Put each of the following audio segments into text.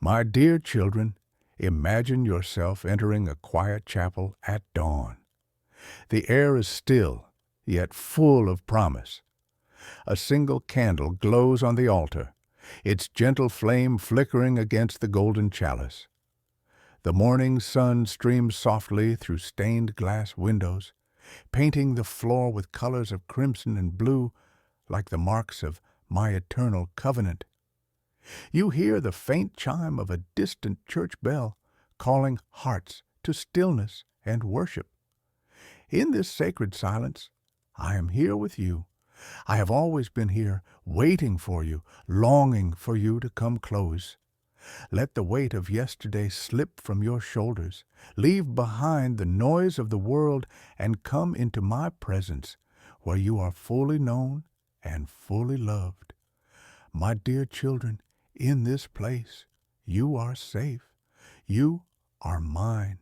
My dear children, imagine yourself entering a quiet chapel at dawn. The air is still, yet full of promise. A single candle glows on the altar, its gentle flame flickering against the golden chalice. The morning sun streams softly through stained glass windows, painting the floor with colors of crimson and blue like the marks of my eternal covenant. You hear the faint chime of a distant church bell calling hearts to stillness and worship. In this sacred silence, I am here with you. I have always been here, waiting for you, longing for you to come close. Let the weight of yesterday slip from your shoulders. Leave behind the noise of the world and come into my presence, where you are fully known and fully loved. My dear children, in this place, you are safe. You are mine.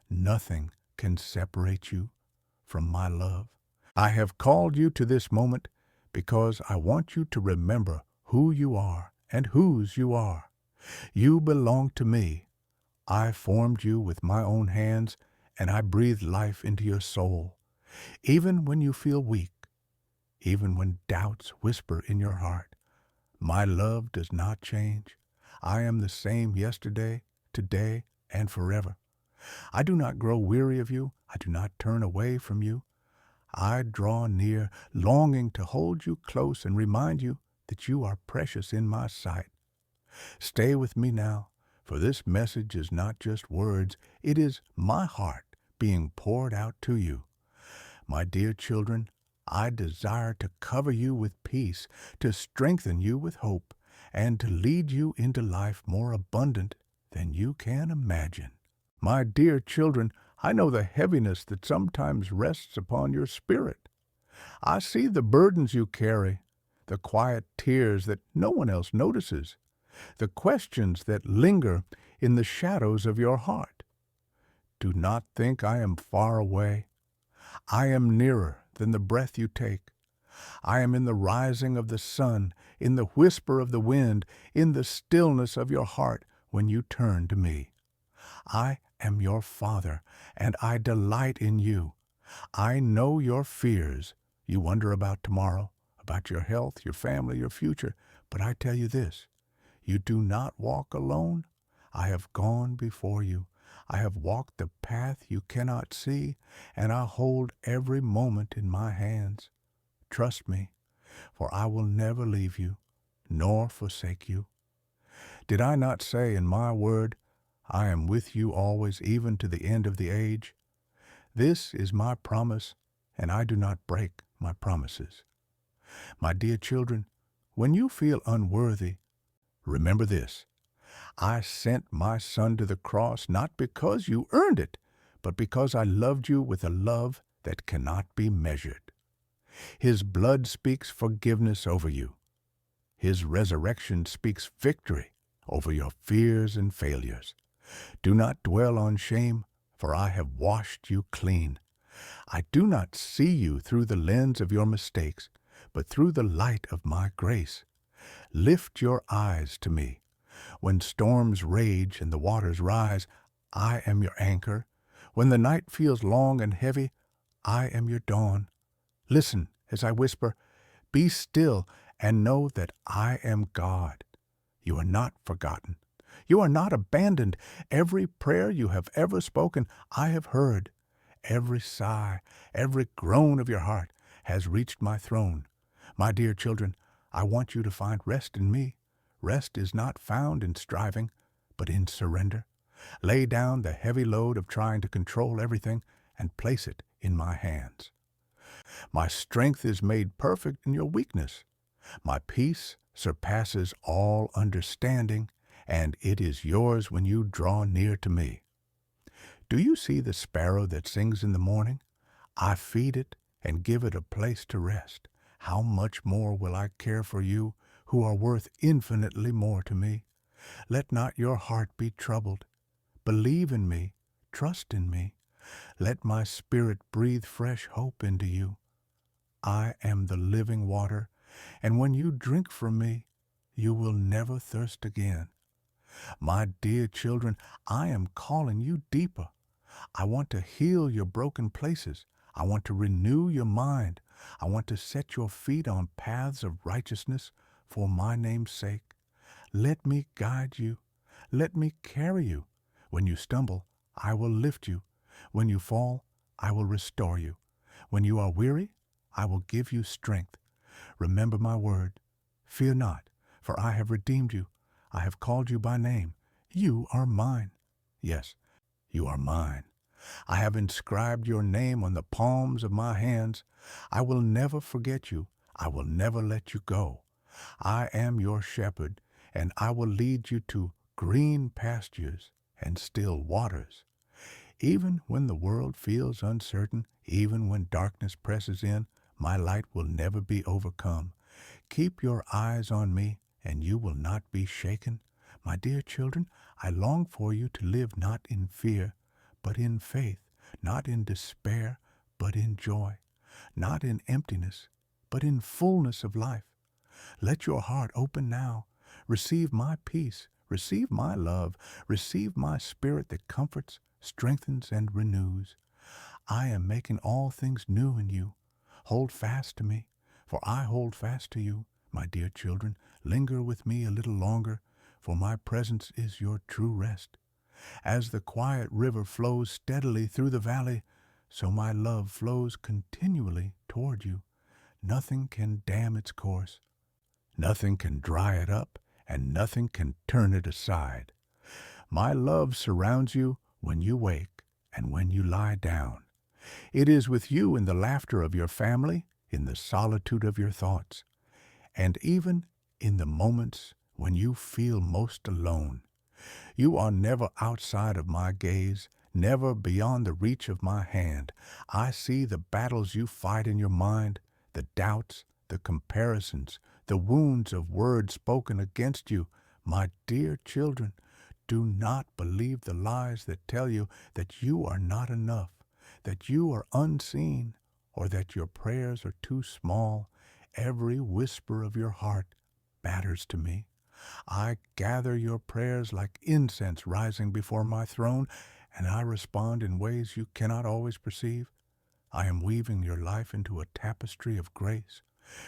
Nothing can separate you from my love. I have called you to this moment because I want you to remember who you are and whose you are. You belong to me. I formed you with my own hands, and I breathed life into your soul. Even when you feel weak, even when doubts whisper in your heart, my love does not change. I am the same yesterday, today, and forever. I do not grow weary of you. I do not turn away from you. I draw near, longing to hold you close and remind you that you are precious in my sight. Stay with me now, for this message is not just words, it is my heart being poured out to you. My dear children, I desire to cover you with peace, to strengthen you with hope, and to lead you into life more abundant than you can imagine. My dear children, I know the heaviness that sometimes rests upon your spirit. I see the burdens you carry, the quiet tears that no one else notices, the questions that linger in the shadows of your heart. Do not think I am far away. I am nearer than the breath you take. I am in the rising of the sun, in the whisper of the wind, in the stillness of your heart when you turn to me. I am your Father, and I delight in you. I know your fears. You wonder about tomorrow, about your health, your family, your future. But I tell you this, you do not walk alone. I have gone before you. I have walked the path you cannot see, and I hold every moment in my hands. Trust me, for I will never leave you, nor forsake you. Did I not say in my word, I am with you always, even to the end of the age? This is my promise, and I do not break my promises. My dear children, when you feel unworthy, remember this. I sent my Son to the cross not because you earned it, but because I loved you with a love that cannot be measured. His blood speaks forgiveness over you. His resurrection speaks victory over your fears and failures. Do not dwell on shame, for I have washed you clean. I do not see you through the lens of your mistakes, but through the light of my grace. Lift your eyes to me. When storms rage and the waters rise, I am your anchor. When the night feels long and heavy, I am your dawn. Listen as I whisper, be still and know that I am God. You are not forgotten. You are not abandoned. Every prayer you have ever spoken, I have heard. Every sigh, every groan of your heart has reached my throne. My dear children, I want you to find rest in me. Rest is not found in striving, but in surrender. Lay down the heavy load of trying to control everything and place it in my hands. My strength is made perfect in your weakness. My peace surpasses all understanding, and it is yours when you draw near to me. Do you see the sparrow that sings in the morning? I feed it and give it a place to rest. How much more will I care for you, who are worth infinitely more to me? Let not your heart be troubled. Believe in me. Trust in me. Let my spirit breathe fresh hope into you. I am the living water, and when you drink from me, you will never thirst again. My dear children, I am calling you deeper. I want to heal your broken places. I want to renew your mind. I want to set your feet on paths of righteousness for my name's sake. Let me guide you. Let me carry you. When you stumble, I will lift you. When you fall, I will restore you. When you are weary, I will give you strength. Remember my word. Fear not, for I have redeemed you. I have called you by name. You are mine. Yes, you are mine. I have inscribed your name on the palms of my hands. I will never forget you. I will never let you go. I am your shepherd, and I will lead you to green pastures and still waters. Even when the world feels uncertain, even when darkness presses in, my light will never be overcome. Keep your eyes on me, and you will not be shaken. My dear children, I long for you to live not in fear, but in faith, not in despair, but in joy, not in emptiness, but in fullness of life. Let your heart open now. Receive my peace. Receive my love. Receive my spirit that comforts, strengthens, and renews. I am making all things new in you. Hold fast to me, for I hold fast to you. My dear children, linger with me a little longer, for my presence is your true rest. As the quiet river flows steadily through the valley, so my love flows continually toward you. Nothing can dam its course. Nothing can dry it up, and nothing can turn it aside. My love surrounds you when you wake and when you lie down. It is with you in the laughter of your family, in the solitude of your thoughts, and even in the moments when you feel most alone. You are never outside of my gaze, never beyond the reach of my hand. I see the battles you fight in your mind, the doubts, the comparisons, the wounds of words spoken against you. My dear children, do not believe the lies that tell you that you are not enough, that you are unseen, or that your prayers are too small. Every whisper of your heart matters to me. I gather your prayers like incense rising before my throne, and I respond in ways you cannot always perceive. I am weaving your life into a tapestry of grace,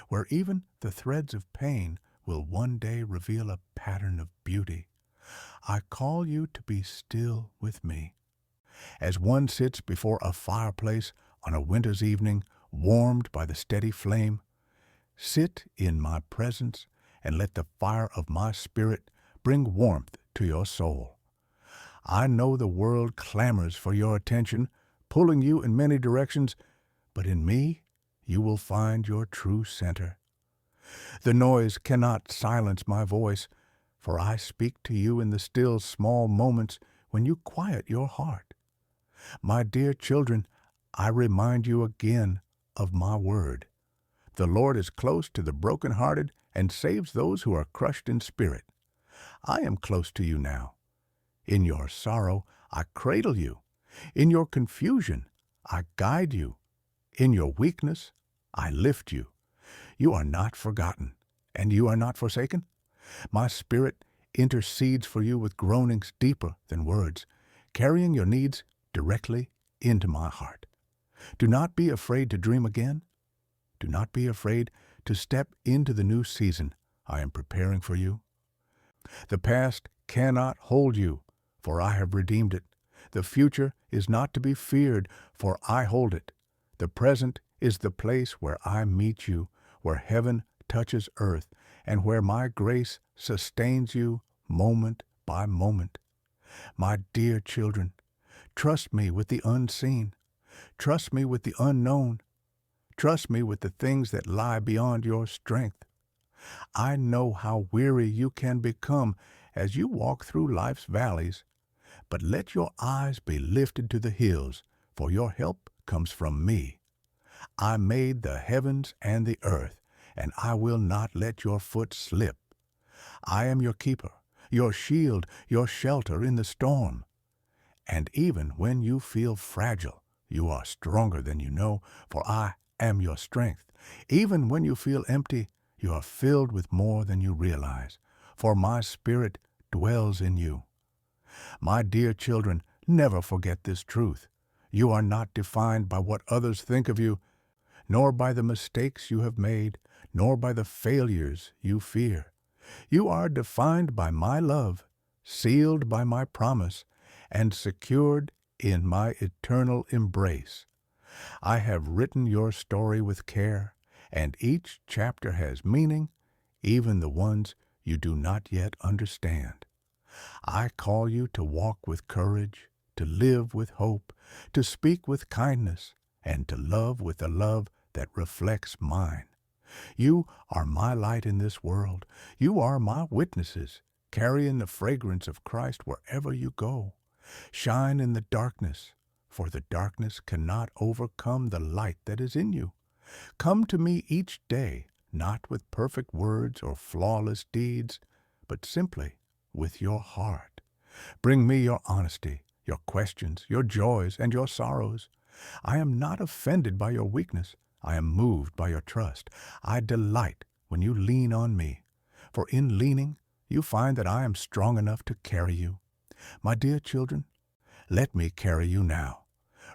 where even the threads of pain will one day reveal a pattern of beauty. I call you to be still with me. As one sits before a fireplace on a winter's evening, warmed by the steady flame, sit in my presence and let the fire of my spirit bring warmth to your soul. I know the world clamors for your attention, pulling you in many directions, but in me you will find your true center. The noise cannot silence my voice, for I speak to you in the still small moments when you quiet your heart. My dear children, I remind you again of my word. The Lord is close to the brokenhearted and saves those who are crushed in spirit. I am close to you now. In your sorrow, I cradle you. In your confusion, I guide you. In your weakness, I lift you. You are not forgotten, and you are not forsaken. My spirit intercedes for you with groanings deeper than words, carrying your needs directly into my heart. Do not be afraid to dream again. Do not be afraid to step into the new season I am preparing for you. The past cannot hold you, for I have redeemed it. The future is not to be feared, for I hold it. The present is the place where I meet you, where heaven touches earth, and where my grace sustains you moment by moment. My dear children, trust me with the unseen. Trust me with the unknown. Trust me with the things that lie beyond your strength. I know how weary you can become as you walk through life's valleys, but let your eyes be lifted to the hills, for your help comes from me. I made the heavens and the earth, and I will not let your foot slip. I am your keeper, your shield, your shelter in the storm. And even when you feel fragile, you are stronger than you know, for I am your strength. Even when you feel empty, you are filled with more than you realize, for my spirit dwells in you. My dear children, never forget this truth. You are not defined by what others think of you, nor by the mistakes you have made, nor by the failures you fear. You are defined by my love, sealed by my promise, and secured in my eternal embrace. I have written your story with care, and each chapter has meaning, even the ones you do not yet understand. I call you to walk with courage, to live with hope, to speak with kindness, and to love with a love that reflects mine. You are my light in this world. You are my witnesses, carrying the fragrance of Christ wherever you go. Shine in the darkness, for the darkness cannot overcome the light that is in you. Come to me each day, not with perfect words or flawless deeds, but simply with your heart. Bring me your honesty, your questions, your joys, and your sorrows. I am not offended by your weakness. I am moved by your trust. I delight when you lean on me, for in leaning you find that I am strong enough to carry you. My dear children, let me carry you now.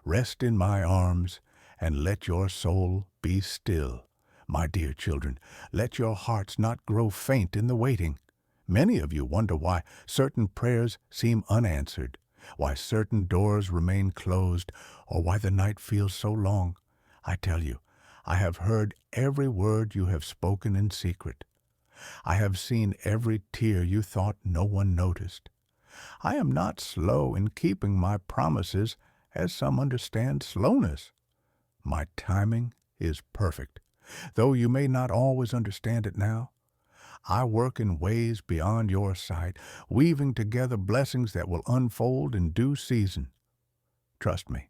Rest in my arms and let your soul be still. My dear children, let your hearts not grow faint in the waiting. Many of you wonder why certain prayers seem unanswered, why certain doors remain closed, or why the night feels so long. I tell you, I have heard every word you have spoken in secret. I have seen every tear you thought no one noticed. I am not slow in keeping my promises, as some understand slowness. My timing is perfect. Though you may not always understand it now, I work in ways beyond your sight, weaving together blessings that will unfold in due season. Trust me,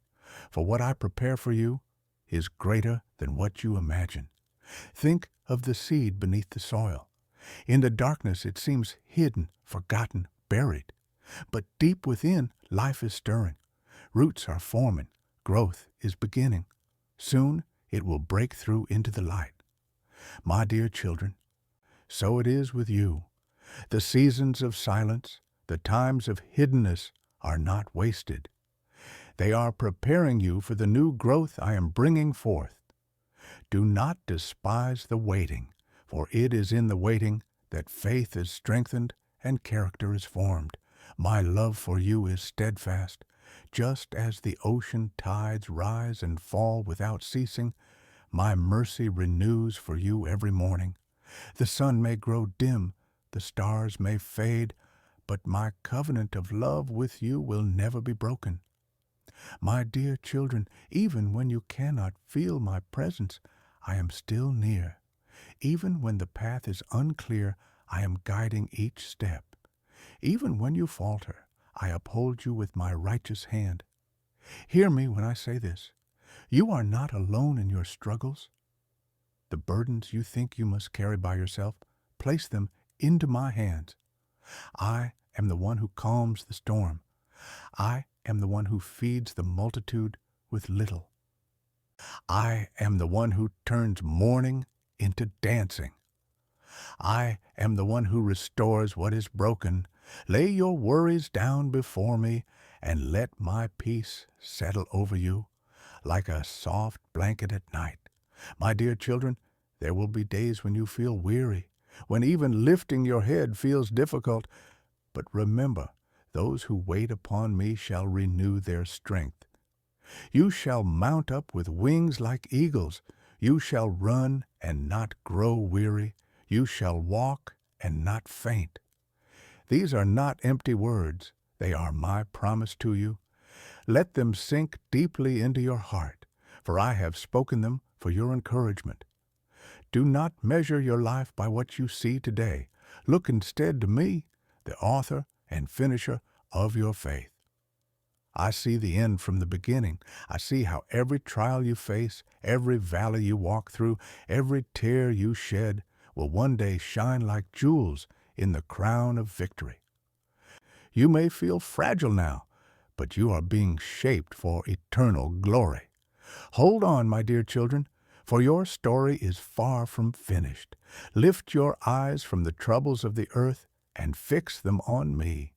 for what I prepare for you is greater than what you imagine. Think of the seed beneath the soil. In the darkness it seems hidden, forgotten, buried. But deep within, life is stirring. Roots are forming. Growth is beginning. Soon it will break through into the light. My dear children, so it is with you. The seasons of silence, the times of hiddenness are not wasted. They are preparing you for the new growth I am bringing forth. Do not despise the waiting, for it is in the waiting that faith is strengthened and character is formed. My love for you is steadfast. Just as the ocean tides rise and fall without ceasing, my mercy renews for you every morning. The sun may grow dim, the stars may fade, but my covenant of love with you will never be broken. My dear children, even when you cannot feel my presence, I am still near. Even when the path is unclear, I am guiding each step. Even when you falter, I uphold you with my righteous hand. Hear me when I say this. You are not alone in your struggles. The burdens you think you must carry by yourself, place them into my hands. I am the one who calms the storm. I am the one who feeds the multitude with little. I am the one who turns mourning into dancing. I am the one who restores what is broken. Lay your worries down before me and let my peace settle over you like a soft blanket at night. My dear children, there will be days when you feel weary, when even lifting your head feels difficult. But remember, those who wait upon me shall renew their strength. You shall mount up with wings like eagles. You shall run and not grow weary. You shall walk and not faint. These are not empty words. They are my promise to you. Let them sink deeply into your heart, for I have spoken them for your encouragement. Do not measure your life by what you see today. Look instead to me, the author and finisher of your faith. I see the end from the beginning. I see how every trial you face, every valley you walk through, every tear you shed will one day shine like jewels in the crown of victory. You may feel fragile now, but you are being shaped for eternal glory. Hold on, my dear children, for your story is far from finished. Lift your eyes from the troubles of the earth and fix them on me.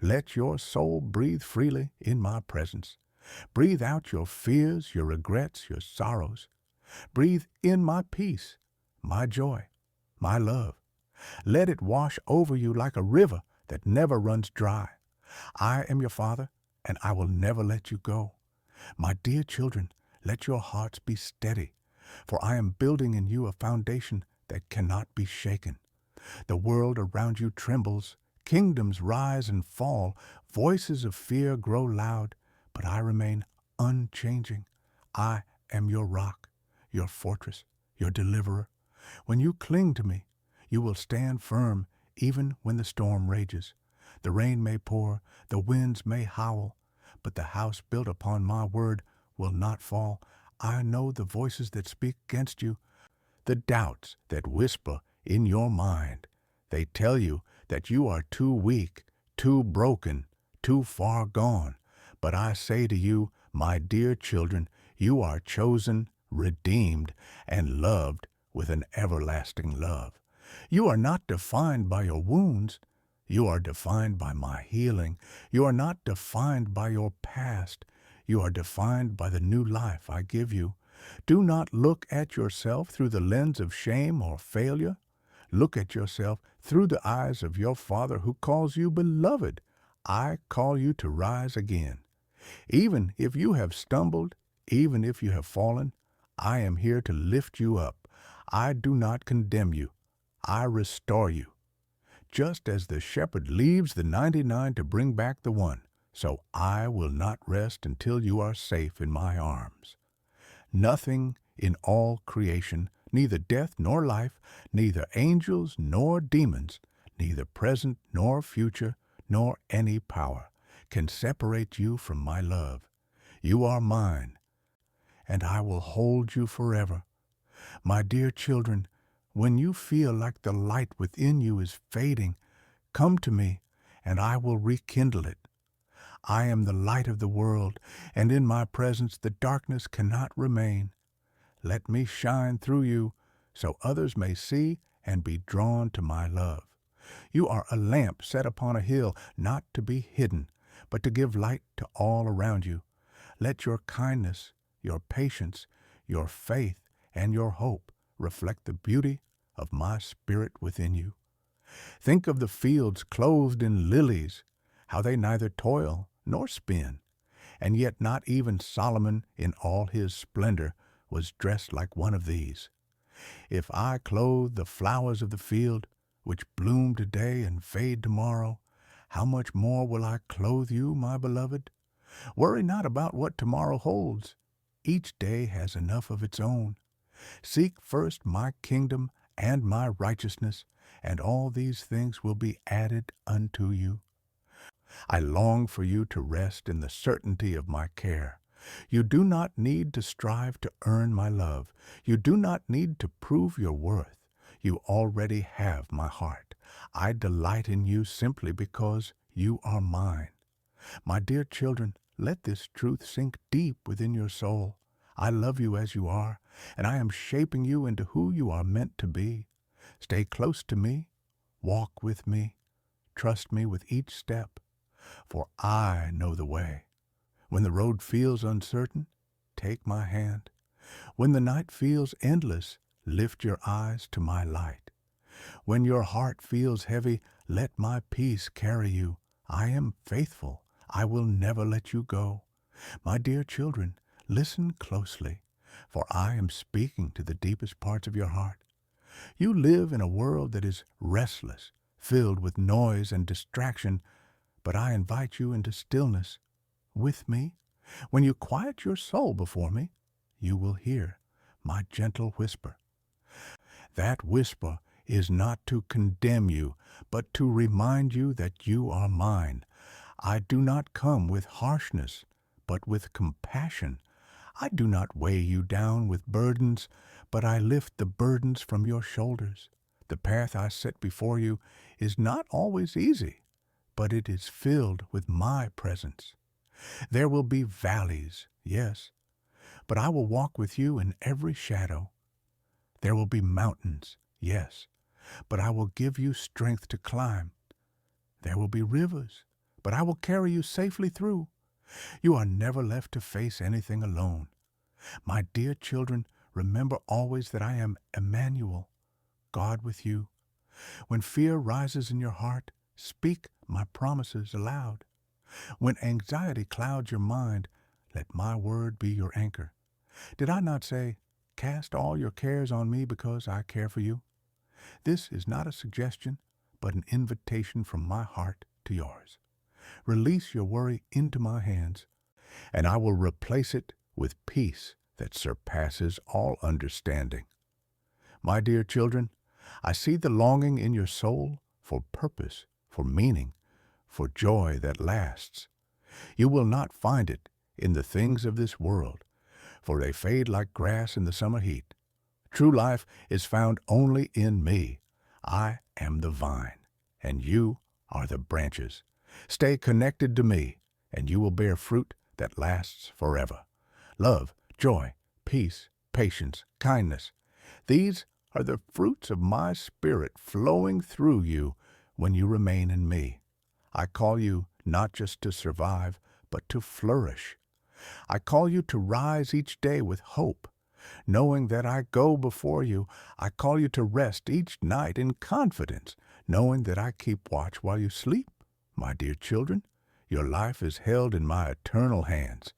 Let your soul breathe freely in my presence. Breathe out your fears, your regrets, your sorrows. Breathe in my peace, my joy, my love. Let it wash over you like a river that never runs dry. I am your Father, and I will never let you go. My dear children, let your hearts be steady, for I am building in you a foundation that cannot be shaken. The world around you trembles, kingdoms rise and fall, voices of fear grow loud, but I remain unchanging. I am your rock, your fortress, your deliverer. When you cling to me, you will stand firm even when the storm rages. The rain may pour, the winds may howl, but the house built upon my word will not fall. I know the voices that speak against you, the doubts that whisper in your mind. They tell you that you are too weak, too broken, too far gone. But I say to you, my dear children, you are chosen, redeemed, and loved with an everlasting love. You are not defined by your wounds. You are defined by my healing. You are not defined by your past. You are defined by the new life I give you. Do not look at yourself through the lens of shame or failure. Look at yourself through the eyes of your Father who calls you beloved. I call you to rise again. Even if you have stumbled, even if you have fallen, I am here to lift you up. I do not condemn you. I restore you. Just as the shepherd leaves the 99 to bring back the one, so I will not rest until you are safe in my arms. Nothing in all creation, neither death nor life, neither angels nor demons, neither present nor future, nor any power, can separate you from my love. You are mine, and I will hold you forever. My dear children, when you feel like the light within you is fading, come to me, and I will rekindle it. I am the light of the world, and in my presence the darkness cannot remain. Let me shine through you, so others may see and be drawn to my love. You are a lamp set upon a hill, not to be hidden, but to give light to all around you. Let your kindness, your patience, your faith, and your hope reflect the beauty of my Spirit within you. Think of the fields clothed in lilies, how they neither toil nor spin, and yet not even Solomon in all his splendor was dressed like one of these. If I clothe the flowers of the field, which bloom today and fade tomorrow, how much more will I clothe you, my beloved? Worry not about what tomorrow holds. Each day has enough of its own. Seek first my kingdom and my righteousness, and all these things will be added unto you. I long for you to rest in the certainty of my care. You do not need to strive to earn my love. You do not need to prove your worth. You already have my heart. I delight in you simply because you are mine. My dear children, let this truth sink deep within your soul. I love you as you are, and I am shaping you into who you are meant to be. Stay close to me, walk with me, trust me with each step, for I know the way. When the road feels uncertain, take my hand. When the night feels endless, lift your eyes to my light. When your heart feels heavy, let my peace carry you. I am faithful. I will never let you go. My dear children, listen closely, for I am speaking to the deepest parts of your heart. You live in a world that is restless, filled with noise and distraction, but I invite you into stillness with me. When you quiet your soul before me, you will hear my gentle whisper. That whisper is not to condemn you, but to remind you that you are mine. I do not come with harshness, but with compassion. I do not weigh you down with burdens, but I lift the burdens from your shoulders. The path I set before you is not always easy, but it is filled with my presence. There will be valleys, yes, but I will walk with you in every shadow. There will be mountains, yes, but I will give you strength to climb. There will be rivers, but I will carry you safely through. You are never left to face anything alone. My dear children, remember always that I am Emmanuel, God with you. When fear rises in your heart, speak my promises aloud. When anxiety clouds your mind, let my word be your anchor. Did I not say, cast all your cares on me because I care for you? This is not a suggestion, but an invitation from my heart to yours. Release your worry into my hands, and I will replace it with peace that surpasses all understanding. My dear children, I see the longing in your soul for purpose, for meaning, for joy that lasts. You will not find it in the things of this world, for they fade like grass in the summer heat. True life is found only in me. I am the vine, and you are the branches. Stay connected to me, and you will bear fruit that lasts forever. Love, joy, peace, patience, kindness. These are the fruits of my Spirit flowing through you when you remain in me. I call you not just to survive, but to flourish. I call you to rise each day with hope. Knowing that I go before you, I call you to rest each night in confidence, knowing that I keep watch while you sleep. My dear children, your life is held in my eternal hands.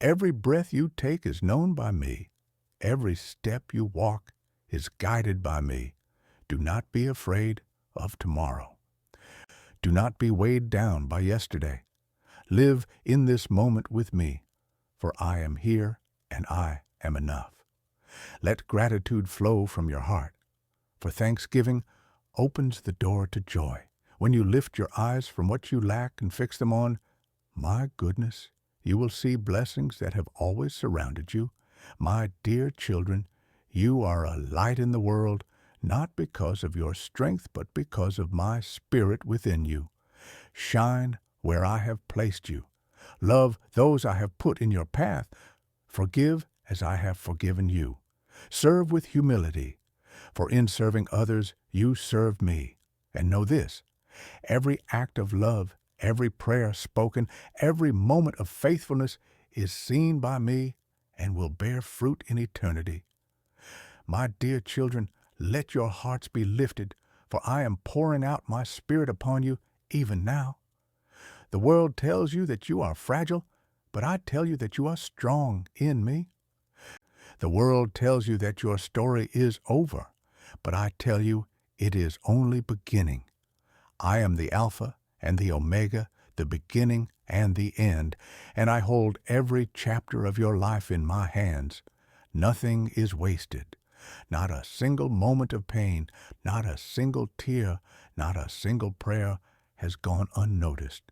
Every breath you take is known by me. Every step you walk is guided by me. Do not be afraid of tomorrow. Do not be weighed down by yesterday. Live in this moment with me, for I am here and I am enough. Let gratitude flow from your heart, for thanksgiving opens the door to joy. When you lift your eyes from what you lack and fix them on, my goodness, you will see blessings that have always surrounded you. My dear children, you are a light in the world, not because of your strength, but because of my Spirit within you. Shine where I have placed you. Love those I have put in your path. Forgive as I have forgiven you. Serve with humility, for in serving others you serve me. And know this, every act of love, every prayer spoken, every moment of faithfulness is seen by me and will bear fruit in eternity. My dear children, let your hearts be lifted, for I am pouring out my Spirit upon you even now. The world tells you that you are fragile, but I tell you that you are strong in me. The world tells you that your story is over, but I tell you it is only beginning. I am the Alpha and the Omega, the beginning and the end, and I hold every chapter of your life in my hands. Nothing is wasted. Not a single moment of pain, not a single tear, not a single prayer has gone unnoticed.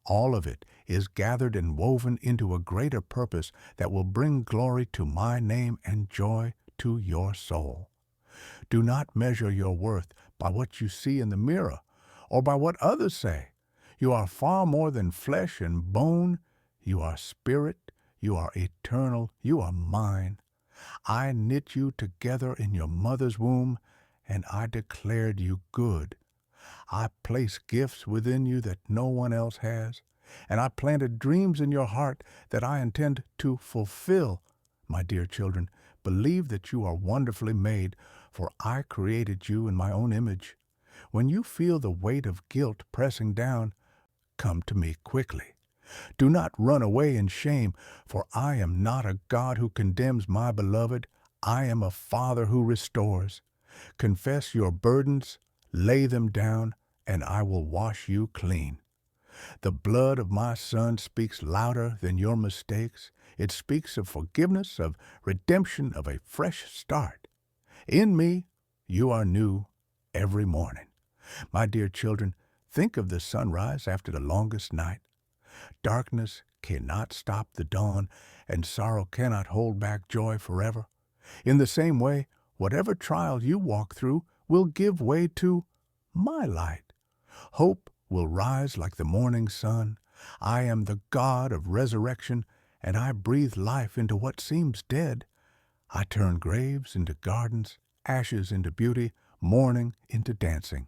All of it is gathered and woven into a greater purpose that will bring glory to my name and joy to your soul. Do not measure your worth by what you see in the mirror or by what others say. You are far more than flesh and bone. You are spirit. You are eternal. You are mine. I knit you together in your mother's womb, and I declared you good. I placed gifts within you that no one else has, and I planted dreams in your heart that I intend to fulfill. My dear children, believe that you are wonderfully made, for I created you in my own image. When you feel the weight of guilt pressing down, come to me quickly. Do not run away in shame, for I am not a God who condemns my beloved. I am a Father who restores. Confess your burdens, lay them down, and I will wash you clean. The blood of my Son speaks louder than your mistakes. It speaks of forgiveness, of redemption, of a fresh start. In me, you are new every morning. My dear children, think of the sunrise after the longest night. Darkness cannot stop the dawn, and sorrow cannot hold back joy forever. In the same way, whatever trial you walk through will give way to my light. Hope will rise like the morning sun. I am the God of resurrection, and I breathe life into what seems dead. I turn graves into gardens, ashes into beauty, mourning into dancing.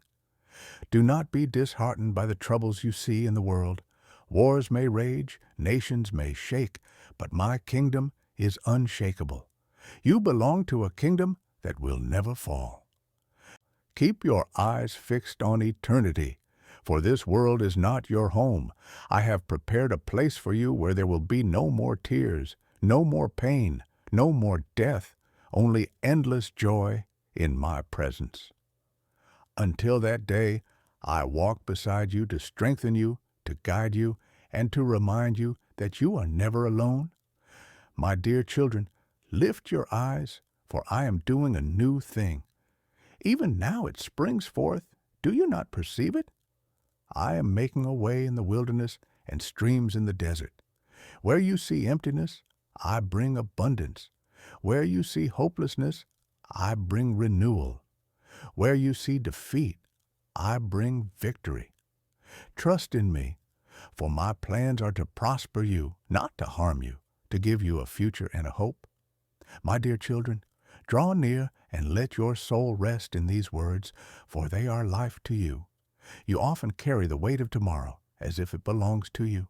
Do not be disheartened by the troubles you see in the world. Wars may rage, nations may shake, but my kingdom is unshakable. You belong to a kingdom that will never fall. Keep your eyes fixed on eternity, for this world is not your home. I have prepared a place for you where there will be no more tears, no more pain, no more death, only endless joy in my presence. Until that day, I walk beside you to strengthen you, to guide you, and to remind you that you are never alone. My dear children, lift your eyes, for I am doing a new thing. Even now it springs forth. Do you not perceive it? I am making a way in the wilderness and streams in the desert. Where you see emptiness, I bring abundance. Where you see hopelessness, I bring renewal. Where you see defeat, I bring victory. Trust in me, for my plans are to prosper you, not to harm you, to give you a future and a hope. My dear children, draw near and let your soul rest in these words, for they are life to you. You often carry the weight of tomorrow as if it belongs to you,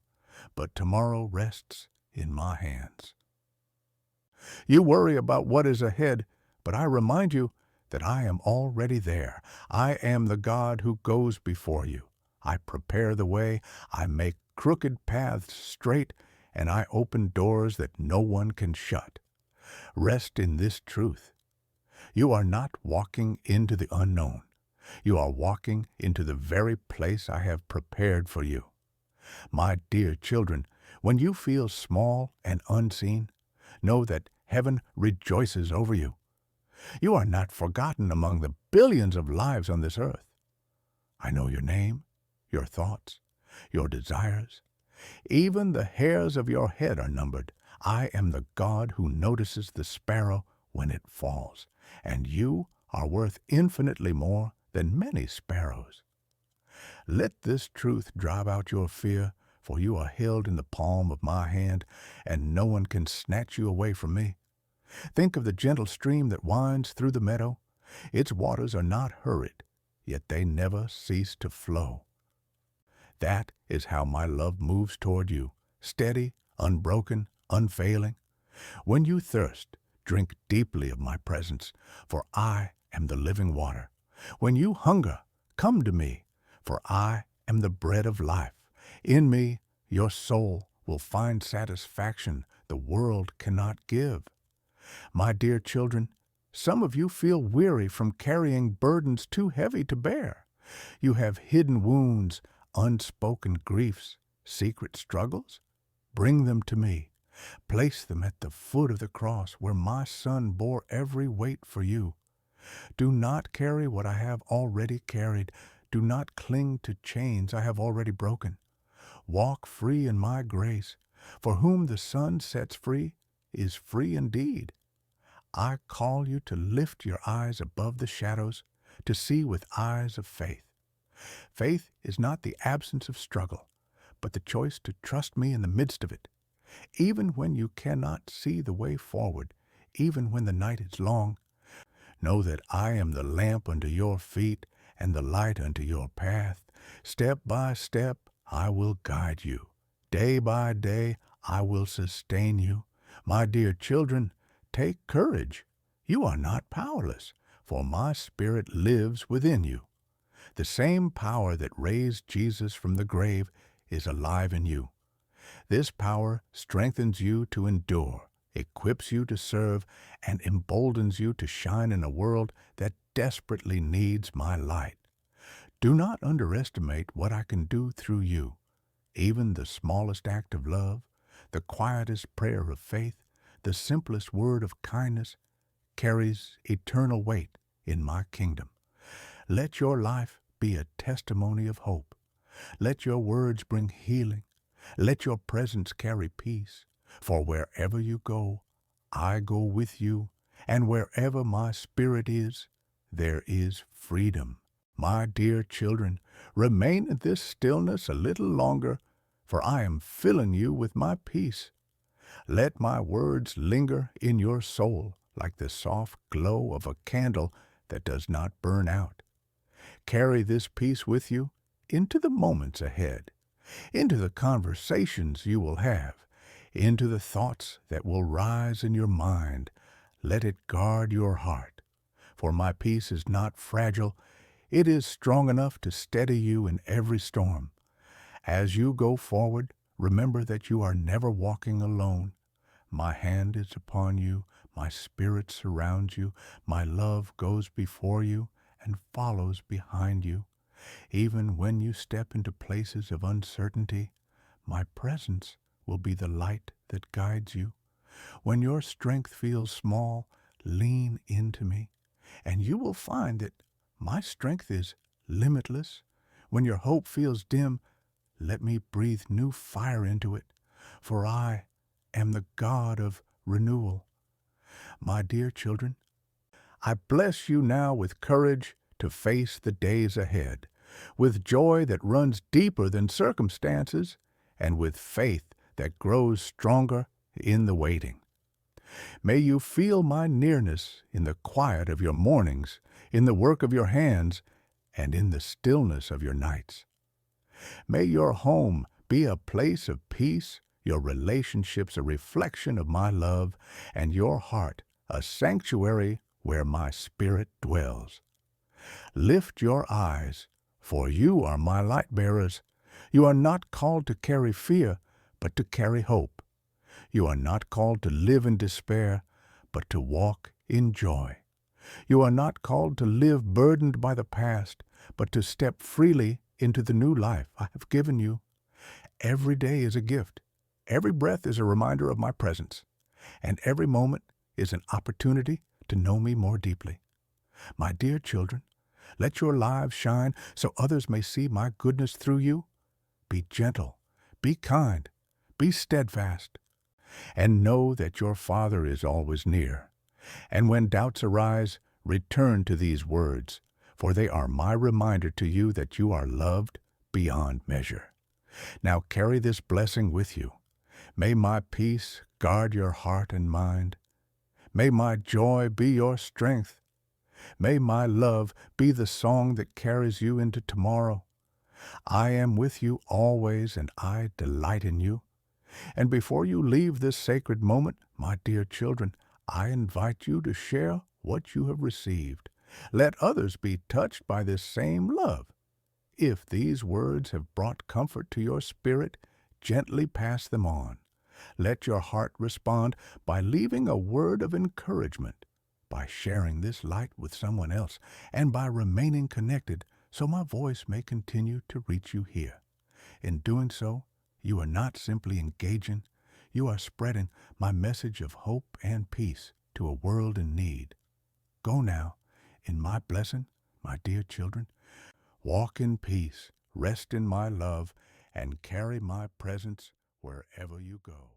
but tomorrow rests in my hands. You worry about what is ahead, but I remind you that I am already there. I am the God who goes before you. I prepare the way, I make crooked paths straight, and I open doors that no one can shut. Rest in this truth. You are not walking into the unknown. You are walking into the very place I have prepared for you. My dear children, when you feel small and unseen, know that heaven rejoices over you. You are not forgotten among the billions of lives on this earth. I know your name, your thoughts, your desires. Even the hairs of your head are numbered. I am the God who notices the sparrow when it falls, and you are worth infinitely more than many sparrows. Let this truth drive out your fear, for you are held in the palm of my hand, and no one can snatch you away from me. Think of the gentle stream that winds through the meadow. Its waters are not hurried, yet they never cease to flow. That is how my love moves toward you, steady, unbroken, unfailing. When you thirst, drink deeply of my presence, for I am the living water. When you hunger, come to me, for I am the bread of life. In me, your soul will find satisfaction the world cannot give. My dear children, some of you feel weary from carrying burdens too heavy to bear. You have hidden wounds, unspoken griefs, secret struggles. Bring them to me. Place them at the foot of the cross where my Son bore every weight for you. Do not carry what I have already carried. Do not cling to chains I have already broken. Walk free in my grace, for whom the Son sets free is free indeed. I call you to lift your eyes above the shadows, to see with eyes of faith. Faith is not the absence of struggle, but the choice to trust me in the midst of it. Even when you cannot see the way forward, even when the night is long, know that I am the lamp unto your feet and the light unto your path. Step by step, I will guide you. Day by day, I will sustain you. My dear children, take courage. You are not powerless, for my Spirit lives within you. The same power that raised Jesus from the grave is alive in you. This power strengthens you to endure, equips you to serve, and emboldens you to shine in a world that desperately needs my light. Do not underestimate what I can do through you. Even the smallest act of love, the quietest prayer of faith, the simplest word of kindness carries eternal weight in my kingdom. Let your life be a testimony of hope. Let your words bring healing. Let your presence carry peace. For wherever you go, I go with you, and wherever my spirit is, there is freedom. My dear children, remain in this stillness a little longer, for I am filling you with my peace. Let my words linger in your soul like the soft glow of a candle that does not burn out. Carry this peace with you into the moments ahead, into the conversations you will have, into the thoughts that will rise in your mind. Let it guard your heart. For my peace is not fragile. It is strong enough to steady you in every storm. As you go forward, remember that you are never walking alone. My hand is upon you, my spirit surrounds you, my love goes before you and follows behind you. Even when you step into places of uncertainty, my presence will be the light that guides you. When your strength feels small, lean into me, and you will find that my strength is limitless. When your hope feels dim, let me breathe new fire into it, for I am the God of renewal. My dear children, I bless you now with courage to face the days ahead, with joy that runs deeper than circumstances, and with faith that grows stronger in the waiting. May you feel my nearness in the quiet of your mornings, in the work of your hands, and in the stillness of your nights. May your home be a place of peace, your relationships a reflection of my love, and your heart a sanctuary where my spirit dwells. Lift your eyes, for you are my light bearers. You are not called to carry fear, but to carry hope. You are not called to live in despair, but to walk in joy. You are not called to live burdened by the past, but to step freely into the new life I have given you. Every day is a gift. Every breath is a reminder of my presence, and every moment is an opportunity to know me more deeply. My dear children, let your lives shine so others may see my goodness through you. Be gentle, be kind, be steadfast, and know that your Father is always near. And when doubts arise, return to these words, for they are my reminder to you that you are loved beyond measure. Now carry this blessing with you. May my peace guard your heart and mind. May my joy be your strength. May my love be the song that carries you into tomorrow. I am with you always, and I delight in you. And before you leave this sacred moment, my dear children, I invite you to share what you have received. Let others be touched by this same love. If these words have brought comfort to your spirit, gently pass them on. Let your heart respond by leaving a word of encouragement, by sharing this light with someone else, and by remaining connected so my voice may continue to reach you here. In doing so, you are not simply engaging, you are spreading my message of hope and peace to a world in need. Go now, in my blessing, my dear children. Walk in peace, rest in my love, and carry my presence wherever you go.